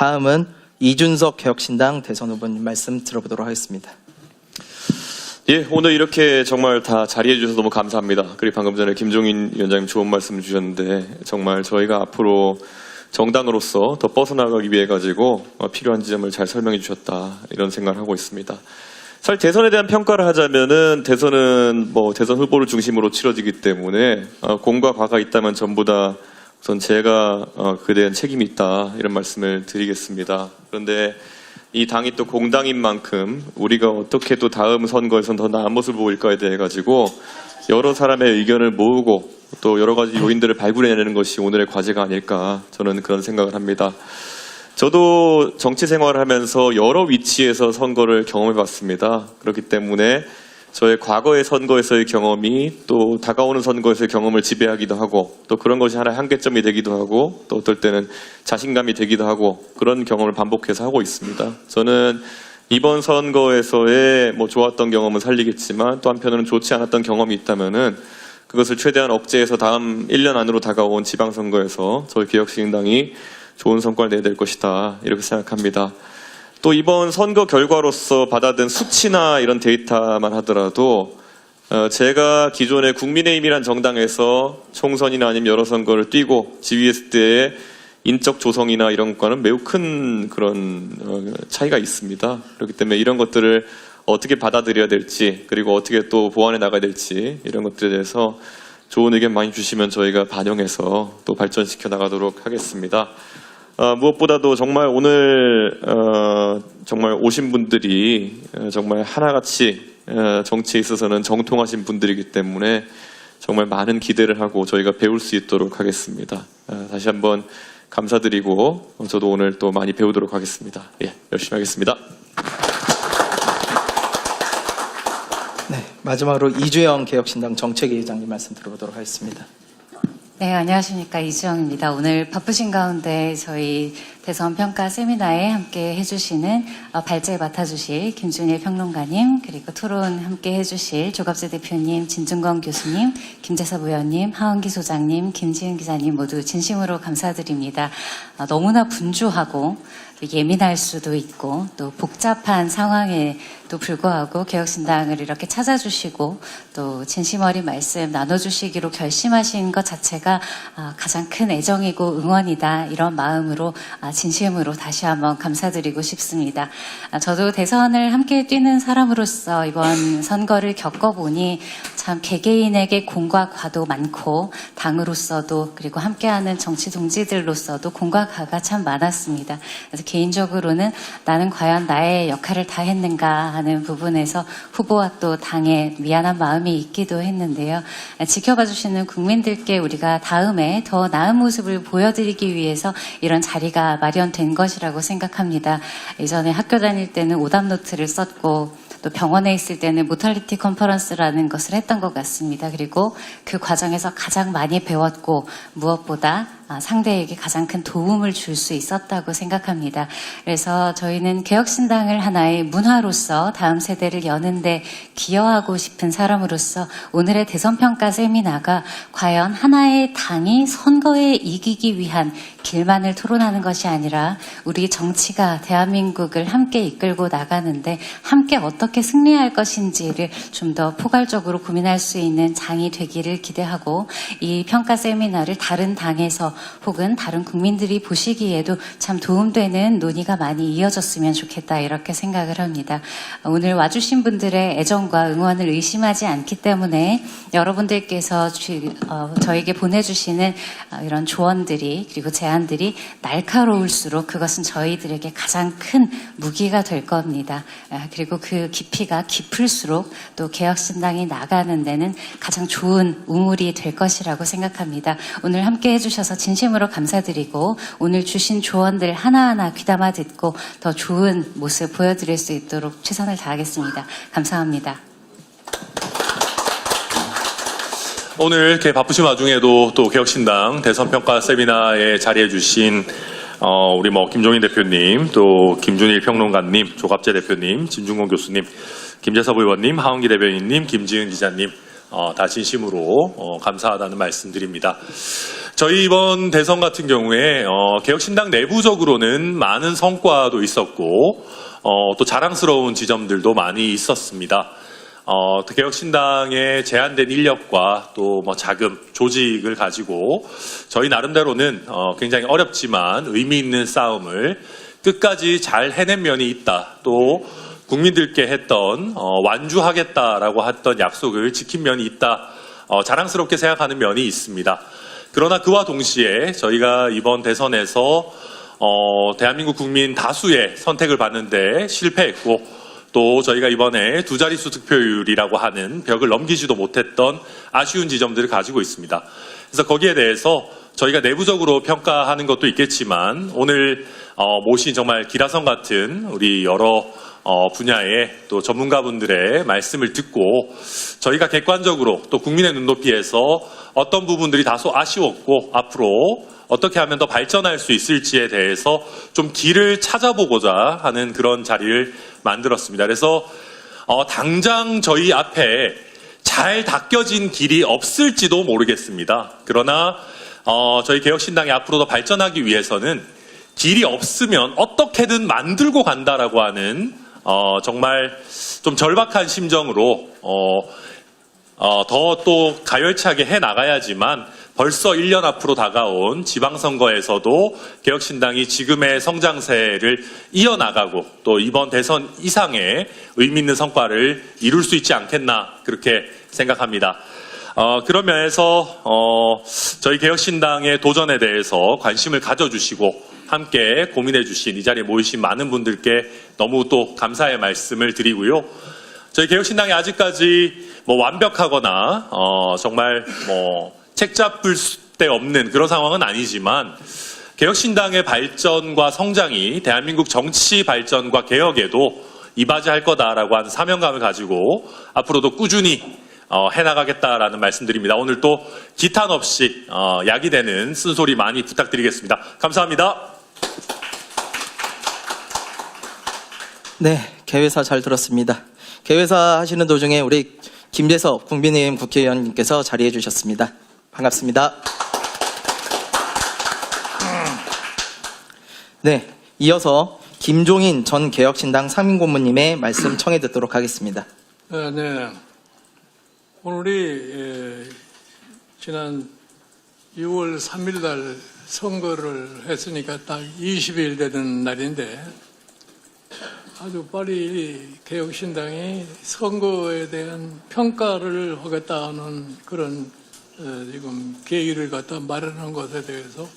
다음은 이준석 개혁신당 대선 후보님 말씀 들어보도록 하겠습니다. 예, 오늘 이렇게 정말 다 자리해 주셔서 너무 감사합니다. 그리고 방금 전에 김종인 위원장님 좋은 말씀 주셨는데 정말 저희가 앞으로 정당으로서 더 뻗어나가기 위해 가지고 필요한 지점을 잘 설명해 주셨다 이런 생각을 하고 있습니다. 사실 대선에 대한 평가를 하자면은 대선은 대선 후보를 중심으로 치러지기 때문에 공과 과가 있다면 전부 다 우선 제가 그에 대한 책임이 있다 이런 말씀을 드리겠습니다. 그런데 이 당이 또 공당인 만큼 우리가 어떻게 또 다음 선거에선 더 나은 모습을 보일까에 대해 가지고 여러 사람의 의견을 모으고 또 여러 가지 요인들을 발굴해내는 것이 오늘의 과제가 아닐까 저는 그런 생각을 합니다. 저도 정치 생활을 하면서 여러 위치에서 선거를 경험해 봤습니다. 그렇기 때문에 저의 과거의 선거에서의 경험이 또 다가오는 선거에서의 경험을 지배하기도 하고 또 그런 것이 하나의 한계점이 되기도 하고 또 어떨 때는 자신감이 되기도 하고 그런 경험을 반복해서 하고 있습니다. 저는 이번 선거에서의 좋았던 경험은 살리겠지만 또 한편으로는 좋지 않았던 경험이 있다면은 그것을 최대한 억제해서 다음 1년 안으로 다가온 지방선거에서 저희 개혁신당이 좋은 성과를 내야 될 것이다 이렇게 생각합니다. 또 이번 선거 결과로서 받아든 수치나 이런 데이터만 하더라도 제가 기존에 국민의힘이란 정당에서 총선이나 아니면 여러 선거를 뛰고 지휘했을 때의 인적 조성이나 이런 것과는 매우 큰 그런 차이가 있습니다. 그렇기 때문에 이런 것들을 어떻게 받아들여야 될지 그리고 어떻게 또 보완해 나가야 될지 이런 것들에 대해서 좋은 의견 많이 주시면 저희가 반영해서 또 발전시켜 나가도록 하겠습니다. 무엇보다도 정말 오늘 정말 오신 분들이 정말 하나같이 정치에 있어서는 정통하신 분들이기 때문에 정말 많은 기대를 하고 저희가 배울 수 있도록 하겠습니다. 다시 한번 감사드리고 저도 오늘 또 많이 배우도록 하겠습니다. 예, 열심히 하겠습니다. 네, 마지막으로 이주영 개혁신당 정책위 의장님 말씀 들어보도록 하겠습니다. 네, 안녕하십니까. 이주영입니다. 오늘 바쁘신 가운데 저희 대선 평가 세미나에 함께 해주시는 발제에 맡아주실 김준일 평론가님, 그리고 토론 함께 해주실 조갑재 대표님, 진중권 교수님, 김재섭 의원님, 하은기 소장님, 김지은 기자님 모두 진심으로 감사드립니다. 너무나 분주하고 예민할 수도 있고 또 복잡한 상황에도 불구하고 개혁신당을 이렇게 찾아주시고 또 진심 어린 말씀 나눠주시기로 결심하신 것 자체가 가장 큰 애정이고 응원이다 이런 마음으로 진심으로 다시 한번 감사드리고 싶습니다. 저도 대선을 함께 뛰는 사람으로서 이번 선거를 겪어보니 참 개개인에게 공과 과도 많고 당으로서도 그리고 함께하는 정치 동지들로서도 공과 과가 참 많았습니다. 그래서 개인적으로는 나는 과연 나의 역할을 다 했는가 하는 부분에서 후보와 또 당에 미안한 마음이 있기도 했는데요. 지켜봐 주시는 국민들께 우리가 다음에 더 나은 모습을 보여드리기 위해서 이런 자리가 마련된 것이라고 생각합니다. 예전에 학교 다닐 때는 오답노트를 썼고 또 병원에 있을 때는 모탈리티 컨퍼런스라는 것을 했던 것 같습니다. 그리고 그 과정에서 가장 많이 배웠고 무엇보다 상대에게 가장 큰 도움을 줄 수 있었다고 생각합니다. 그래서 저희는 개혁신당을 하나의 문화로서 다음 세대를 여는데 기여하고 싶은 사람으로서 오늘의 대선평가 세미나가 과연 하나의 당이 선거에 이기기 위한 길만을 토론하는 것이 아니라 우리 정치가 대한민국을 함께 이끌고 나가는데 함께 어떻게 승리할 것인지를 좀 더 포괄적으로 고민할 수 있는 장이 되기를 기대하고 이 평가 세미나를 다른 당에서 혹은 다른 국민들이 보시기에도 참 도움되는 논의가 많이 이어졌으면 좋겠다 이렇게 생각을 합니다. 오늘 와주신 분들의 애정과 응원을 의심하지 않기 때문에 여러분들께서 저에게 보내주시는 이런 조언들이 그리고 제안들이 날카로울수록 그것은 저희들에게 가장 큰 무기가 될 겁니다. 그리고 그 깊이가 깊을수록 또 개혁신당이 나가는 데는 가장 좋은 우물이 될 것이라고 생각합니다. 오늘 함께 해주셔서 진심으로 감사드리고 오늘 주신 조언들 하나하나 귀담아 듣고 더 좋은 모습 보여드릴 수 있도록 최선을 다하겠습니다. 감사합니다. 오늘 이렇게 바쁘신 와중에도 또 개혁신당 대선평가 세미나에 자리해 주신 우리 김종인 대표님, 또 김준일 평론가님, 조갑재 대표님, 진중권 교수님, 김재섭 의원님, 하은기 대변인님, 김지은 기자님 다 진심으로 감사하다는 말씀드립니다. 저희 이번 대선 같은 경우에 개혁신당 내부적으로는 많은 성과도 있었고 또 자랑스러운 지점들도 많이 있었습니다. 또 개혁신당의 제한된 인력과 또 뭐 자금, 조직을 가지고 저희 나름대로는 굉장히 어렵지만 의미 있는 싸움을 끝까지 잘 해낸 면이 있다. 또 국민들께 했던 완주하겠다라고 했던 약속을 지킨 면이 있다. 자랑스럽게 생각하는 면이 있습니다. 그러나 그와 동시에 저희가 이번 대선에서 대한민국 국민 다수의 선택을 받는데 실패했고 또 저희가 이번에 두 자릿수 득표율이라고 하는 벽을 넘기지도 못했던 아쉬운 지점들을 가지고 있습니다. 그래서 거기에 대해서 저희가 내부적으로 평가하는 것도 있겠지만 오늘 모신 정말 기라성 같은 우리 여러 분야의 또 전문가분들의 말씀을 듣고 저희가 객관적으로 또 국민의 눈높이에서 어떤 부분들이 다소 아쉬웠고 앞으로 어떻게 하면 더 발전할 수 있을지에 대해서 좀 길을 찾아보고자 하는 그런 자리를 만들었습니다. 그래서 당장 저희 앞에 잘 닦여진 길이 없을지도 모르겠습니다. 그러나 저희 개혁신당이 앞으로 더 발전하기 위해서는 길이 없으면 어떻게든 만들고 간다라고 하는 정말 좀 절박한 심정으로 더 또 가열차게 해나가야지만 벌써 1년 앞으로 다가온 지방선거에서도 개혁신당이 지금의 성장세를 이어나가고 또 이번 대선 이상의 의미 있는 성과를 이룰 수 있지 않겠나 그렇게 생각합니다. 그런 면에서 저희 개혁신당의 도전에 대해서 관심을 가져주시고 함께 고민해 주신 이 자리에 모이신 많은 분들께 너무 또 감사의 말씀을 드리고요. 저희 개혁신당이 아직까지 뭐 완벽하거나 정말 뭐 책 잡을 데 없는 그런 상황은 아니지만 개혁신당의 발전과 성장이 대한민국 정치 발전과 개혁에도 이바지할 거다라고 하는 사명감을 가지고 앞으로도 꾸준히 해나가겠다라는 말씀드립니다. 오늘 또 기탄 없이 약이 되는 쓴소리 많이 부탁드리겠습니다. 감사합니다. 네, 개회사 잘 들었습니다. 개회사 하시는 도중에 우리 김재석 국민의힘 국회의원님께서 자리해 주셨습니다. 반갑습니다. 네, 이어서 김종인 전 개혁신당 상임고문님의 말씀 청해 듣도록 하겠습니다. 네, 오늘이 지난 6월 3일 날 선거를 했으니까 딱 20일 되는 날인데 아주 빨리 개혁신당이 선거에 대한 평가를 하겠다는 그런 지금 계기를 갖다 마련한 것에 대해서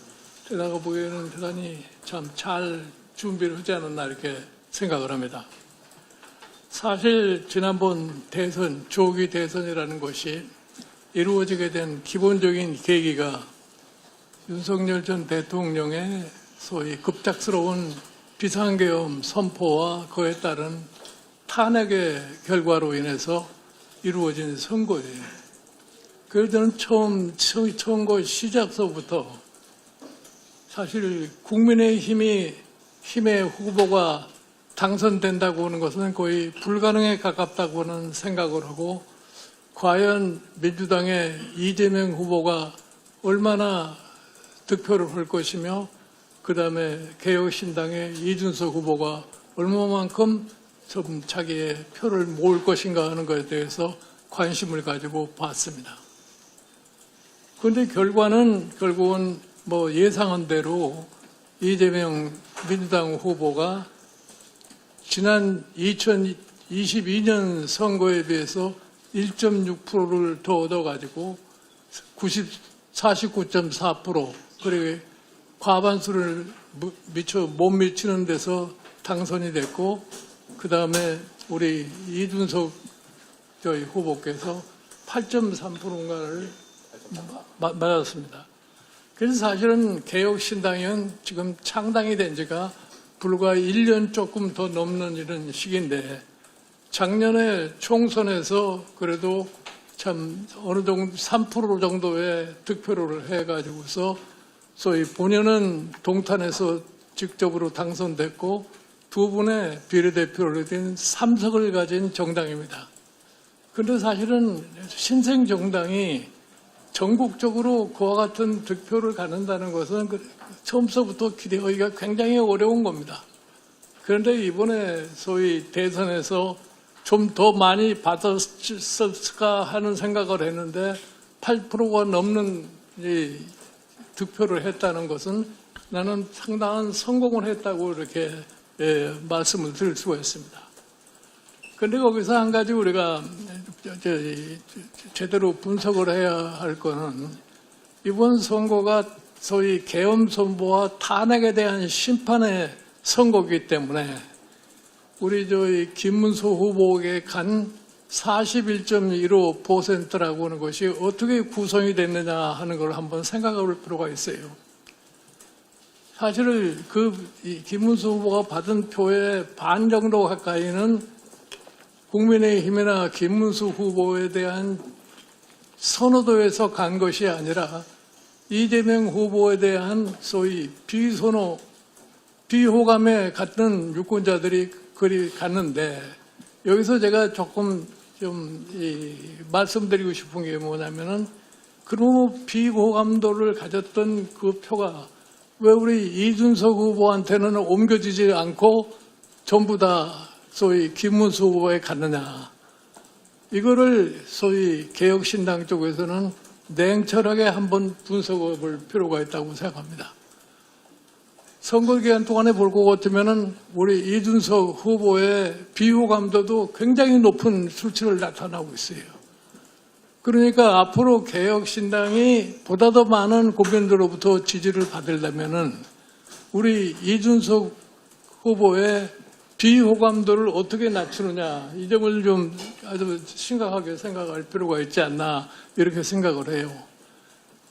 제가 보기에는 대단히 참 잘 준비를 하지 않았나 이렇게 생각을 합니다. 사실 지난번 대선, 조기 대선이라는 것이 이루어지게 된 기본적인 계기가 윤석열 전 대통령의 소위 급작스러운 비상계엄 선포와 그에 따른 탄핵의 결과로 인해서 이루어진 선거예요. 그래서 저는 처음 선거 시작서부터 사실 국민의힘의 후보가 당선된다고 하는 것은 거의 불가능에 가깝다고 하는 생각을 하고 과연 민주당의 이재명 후보가 얼마나 득표를 할 것이며 그 다음에 개혁신당의 이준석 후보가 얼마만큼 좀 자기의 표를 모을 것인가 하는 것에 대해서 관심을 가지고 봤습니다. 그런데 결국은 뭐 예상한 대로 이재명 민주당 후보가 지난 2022년 선거에 비해서 1.6%를 더 얻어가지고 49.4% 그리고 과반수를 못 미치는 데서 당선이 됐고 그 다음에 우리 이준석 저희 후보께서 8.3%인가를 맞았습니다. 그래서 사실은 개혁신당은 지금 창당이 된 지가 불과 1년 조금 더 넘는 이런 시기인데 작년에 총선에서 그래도 참 어느 정도 3% 정도의 득표를 해가지고서 소위 본연은 동탄에서 직접으로 당선됐고 두 분의 비례대표를 된 3석을 가진 정당입니다. 그런데 사실은 신생 정당이 전국적으로 그와 같은 득표를 갖는다는 것은 처음서부터 기대하기가 굉장히 어려운 겁니다. 그런데 이번에 소위 대선에서 좀 더 많이 받았을까 하는 생각을 했는데 8%가 넘는 이 득표를 했다는 것은 나는 상당한 성공을 했다고 이렇게 말씀을 드릴 수가 있습니다. 그런데 거기서 한 가지 우리가 제대로 분석을 해야 할 거는 이번 선거가 소위 계엄 선포와 탄핵에 대한 심판의 선거이기 때문에 우리 김문수 후보에게 간 41.15%라고 하는 것이 어떻게 구성이 됐느냐 하는 걸 한번 생각해 볼 필요가 있어요. 사실 김문수 후보가 받은 표의 반 정도 가까이는 국민의힘이나 김문수 후보에 대한 선호도에서 간 것이 아니라 이재명 후보에 대한 소위 비선호, 비호감에 갔던 유권자들이 그리 갔는데 여기서 제가 조금 좀 말씀드리고 싶은 게 뭐냐면은 그런 비호감도를 가졌던 그 표가 왜 우리 이준석 후보한테는 옮겨지지 않고 전부 다 소위 김문수 후보에 갔느냐. 이거를 소위 개혁신당 쪽에서는 냉철하게 한번 분석해 볼 필요가 있다고 생각합니다. 선거 기간 동안에 볼 것 같으면은 우리 이준석 후보의 비호감도도 굉장히 높은 수치를 나타나고 있어요. 그러니까 앞으로 개혁신당이 보다 더 많은 국민들로부터 지지를 받으려면은 우리 이준석 후보의 비호감도를 어떻게 낮추느냐 이 점을 좀 아주 심각하게 생각할 필요가 있지 않나 이렇게 생각을 해요.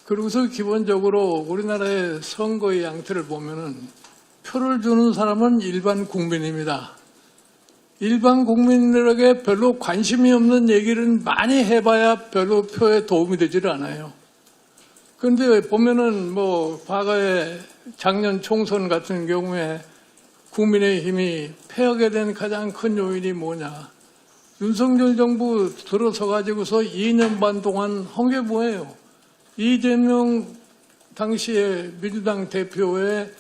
그리고서 기본적으로 우리나라의 선거의 양태를 보면은 표를 주는 사람은 일반 국민입니다. 일반 국민들에게 별로 관심이 없는 얘기를 많이 해봐야 별로 표에 도움이 되질 않아요. 그런데 보면은 과거에 작년 총선 같은 경우에 국민의힘이 패하게 된 가장 큰 요인이 뭐냐. 윤석열 정부 들어서 가지고서 2년 반 동안 한 게 뭐예요? 이재명 당시에 민주당 대표의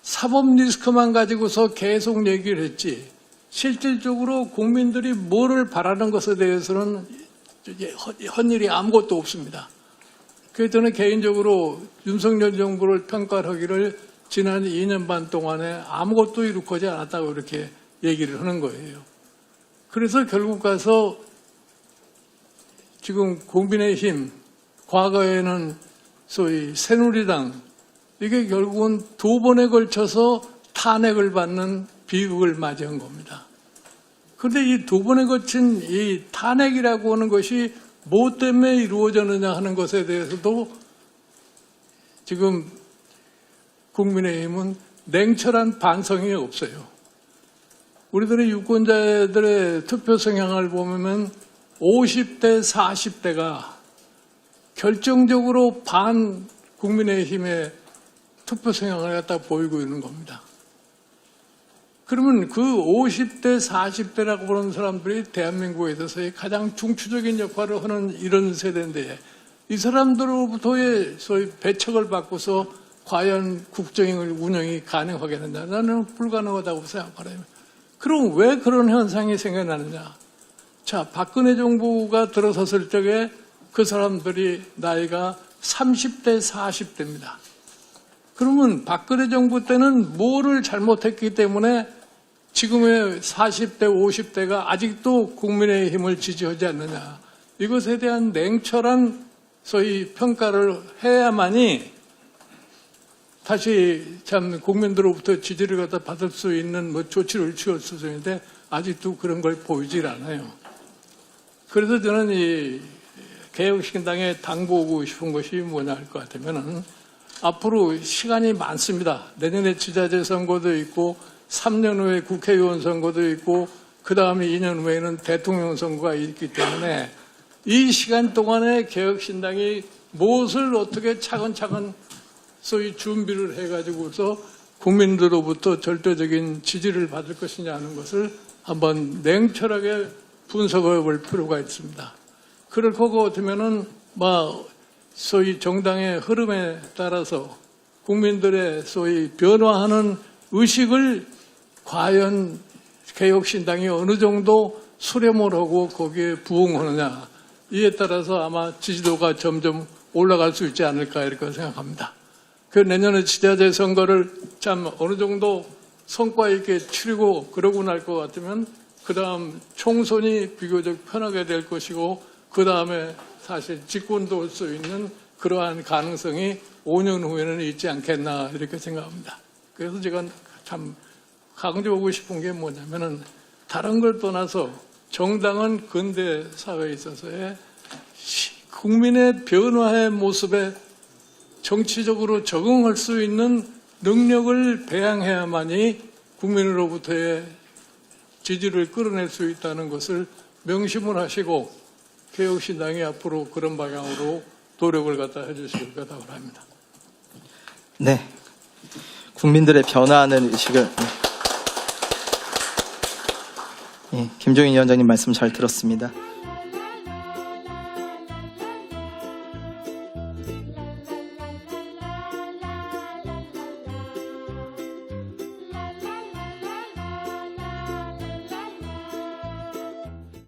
사법 리스크만 가지고서 계속 얘기를 했지 실질적으로 국민들이 뭐를 바라는 것에 대해서는 한 일이 아무것도 없습니다. 그래서 저는 개인적으로 윤석열 정부를 평가하기를 지난 2년 반 동안에 아무것도 이루어지지 않았다고 이렇게 얘기를 하는 거예요. 그래서 결국 가서 지금 국민의힘 과거에는 소위 새누리당 이게 결국은 두 번에 걸쳐서 탄핵을 받는 비극을 맞이한 겁니다. 그런데 이 두 번에 걸친 이 탄핵이라고 하는 것이 뭐 때문에 이루어졌느냐 하는 것에 대해서도 지금 국민의힘은 냉철한 반성이 없어요. 우리들의 유권자들의 투표 성향을 보면 50대, 40대가 결정적으로 반 국민의힘의 투표 성향을 갖다 보이고 있는 겁니다. 그러면 그 50대, 40대라고 보는 사람들이 대한민국에 있어서의 가장 중추적인 역할을 하는 이런 세대인데 이 사람들로부터의 소위 배척을 받고서 과연 국정을 운영이 가능하겠느냐? 나는 불가능하다고 생각해요. 그럼 왜 그런 현상이 생겨나느냐? 자, 박근혜 정부가 들어섰을 적에 그 사람들이 나이가 30대, 40대입니다. 그러면 박근혜 정부 때는 뭐를 잘못했기 때문에 지금의 40대, 50대가 아직도 국민의힘을 지지하지 않느냐. 이것에 대한 냉철한 소위 평가를 해야만이 다시 참 국민들로부터 지지를 갖다 받을 수 있는 조치를 취할 수 있는데 아직도 그런 걸 보이질 않아요. 그래서 저는 이 개혁신당에 당부하고 싶은 것이 뭐냐 할 것 같으면은 앞으로 시간이 많습니다. 내년에 지자체 선거도 있고 3년 후에 국회의원 선거도 있고 그 다음에 2년 후에는 대통령 선거가 있기 때문에 이 시간 동안에 개혁신당이 무엇을 어떻게 차근차근 소위 준비를 해가지고서 국민들로부터 절대적인 지지를 받을 것이냐 하는 것을 한번 냉철하게 분석해 볼 필요가 있습니다. 그럴 것 같으면은 소위 정당의 흐름에 따라서 국민들의 소위 변화하는 의식을 과연 개혁신당이 어느 정도 수렴을 하고 거기에 부응하느냐, 이에 따라서 아마 지지도가 점점 올라갈 수 있지 않을까 이렇게 생각합니다. 그 내년에 지자체 선거를 참 어느 정도 성과 있게 치르고 그러고 날 것 같으면 그 다음 총선이 비교적 편하게 될 것이고 그 다음에 사실 집권도 올 수 있는 그러한 가능성이 5년 후에는 있지 않겠나 이렇게 생각합니다. 그래서 제가 참 강조하고 싶은 게 뭐냐면은 다른 걸 떠나서 정당은 근대 사회에 있어서의 국민의 변화의 모습에 정치적으로 적응할 수 있는 능력을 배양해야만이 국민으로부터의 지지를 끌어낼 수 있다는 것을 명심을 하시고 개혁신당이 앞으로 그런 방향으로 노력을 갖다 해주실 거다 바랍니다. 네. 국민들의 변화하는 의식을 김종인 위원장님 말씀 잘 들었습니다.